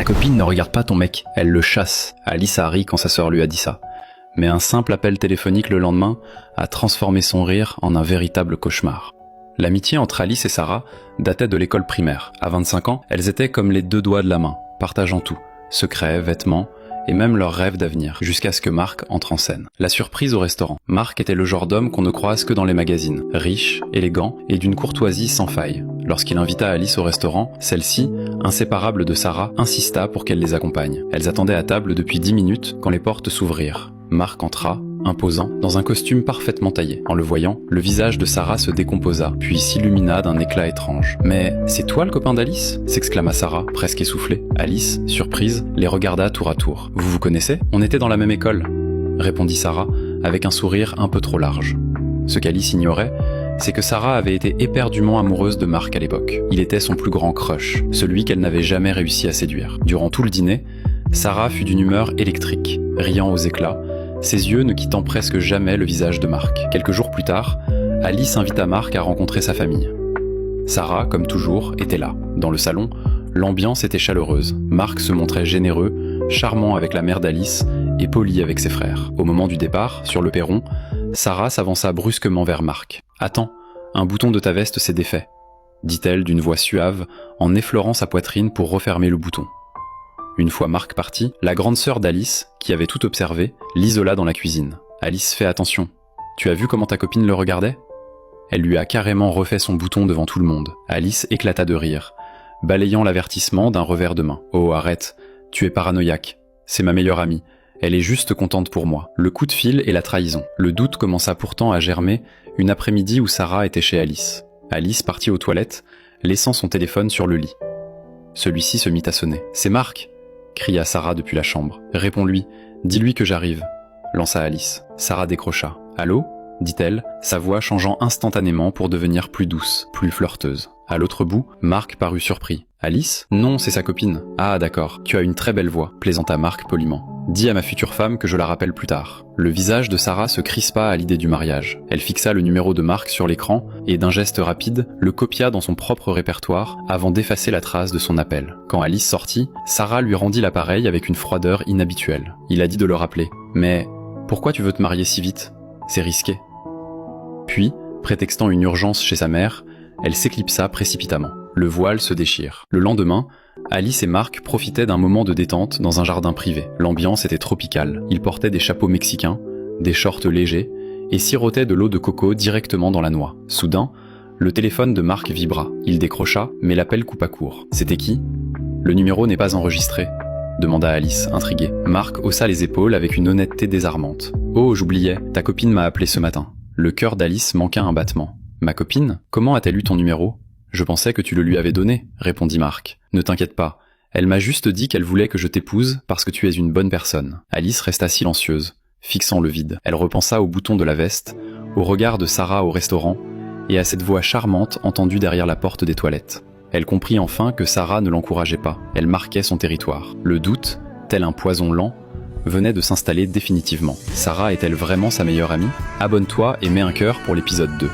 Ta copine ne regarde pas ton mec, elle le chasse. Alice a ri quand sa sœur lui a dit ça. Mais un simple appel téléphonique le lendemain a transformé son rire en un véritable cauchemar. L'amitié entre Alice et Sarah datait de l'école primaire. À 25 ans, elles étaient comme les deux doigts de la main, partageant tout. Secrets, vêtements, et même leurs rêves d'avenir, jusqu'à ce que Marc entre en scène. La surprise au restaurant. Marc était le genre d'homme qu'on ne croise que dans les magazines. Riche, élégant et d'une courtoisie sans faille. Lorsqu'il invita Alice au restaurant, celle-ci, inséparable de Sarah, insista pour qu'elle les accompagne. Elles attendaient à table depuis 10 minutes quand les portes s'ouvrirent. Marc entra, imposant, dans un costume parfaitement taillé. En le voyant, le visage de Sarah se décomposa, puis s'illumina d'un éclat étrange. « Mais c'est toi le copain d'Alice » s'exclama Sarah, presque essoufflée. Alice, surprise, les regarda tour à tour. « Vous vous connaissez ? On était dans la même école » répondit Sarah, avec un sourire un peu trop large. Ce qu'Alice ignorait, c'est que Sarah avait été éperdument amoureuse de Marc à l'époque. Il était son plus grand crush, celui qu'elle n'avait jamais réussi à séduire. Durant tout le dîner, Sarah fut d'une humeur électrique, riant aux éclats, ses yeux ne quittant presque jamais le visage de Marc. Quelques jours plus tard, Alice invita Marc à rencontrer sa famille. Sarah, comme toujours, était là. Dans le salon, l'ambiance était chaleureuse. Marc se montrait généreux, charmant avec la mère d'Alice et poli avec ses frères. Au moment du départ, sur le perron, Sarah s'avança brusquement vers Marc. « Attends, un bouton de ta veste s'est défait », dit-elle d'une voix suave en effleurant sa poitrine pour refermer le bouton. Une fois Marc parti, la grande sœur d'Alice, qui avait tout observé, l'isola dans la cuisine. « Alice, fais attention. Tu as vu comment ta copine le regardait ?» Elle lui a carrément refait son bouton devant tout le monde. Alice éclata de rire, balayant l'avertissement d'un revers de main. « Oh, arrête, tu es paranoïaque. C'est ma meilleure amie. Elle est juste contente pour moi. » Le coup de fil et la trahison. Le doute commença pourtant à germer une après-midi où Sarah était chez Alice. Alice partit aux toilettes, laissant son téléphone sur le lit. Celui-ci se mit à sonner. « C'est Marc !» cria Sarah depuis la chambre. « Réponds-lui, dis-lui que j'arrive » lança Alice. Sarah décrocha. « Allô ?» dit-elle, sa voix changeant instantanément pour devenir plus douce, plus flirteuse. À l'autre bout, Marc parut surpris. « Alice ? Non, c'est sa copine. »« Ah d'accord, tu as une très belle voix » plaisanta Marc poliment. « Dis à ma future femme que je la rappelle plus tard. » Le visage de Sarah se crispa à l'idée du mariage. Elle fixa le numéro de Marc sur l'écran et d'un geste rapide, le copia dans son propre répertoire avant d'effacer la trace de son appel. Quand Alice sortit, Sarah lui rendit l'appareil avec une froideur inhabituelle. Il a dit de le rappeler. « Mais pourquoi tu veux te marier si vite ? C'est risqué. » Puis, prétextant une urgence chez sa mère, elle s'éclipsa précipitamment. Le voile se déchire. Le lendemain, Alice et Marc profitaient d'un moment de détente dans un jardin privé. L'ambiance était tropicale. Ils portaient des chapeaux mexicains, des shorts légers et sirotaient de l'eau de coco directement dans la noix. Soudain, le téléphone de Marc vibra. Il décrocha, mais l'appel coupa court. C'était qui ? Le numéro n'est pas enregistré, demanda Alice, intriguée. Marc haussa les épaules avec une honnêteté désarmante. Oh, j'oubliais, ta copine m'a appelé ce matin. Le cœur d'Alice manqua un battement. Ma copine ? Comment a-t-elle eu ton numéro ? Je pensais que tu le lui avais donné, répondit Marc. Ne t'inquiète pas, elle m'a juste dit qu'elle voulait que je t'épouse parce que tu es une bonne personne. Alice resta silencieuse, fixant le vide. Elle repensa au bouton de la veste, au regard de Sarah au restaurant et à cette voix charmante entendue derrière la porte des toilettes. Elle comprit enfin que Sarah ne l'encourageait pas, elle marquait son territoire. Le doute, tel un poison lent, venait de s'installer définitivement. Sarah est-elle vraiment sa meilleure amie ? Abonne-toi et mets un cœur pour l'épisode 2.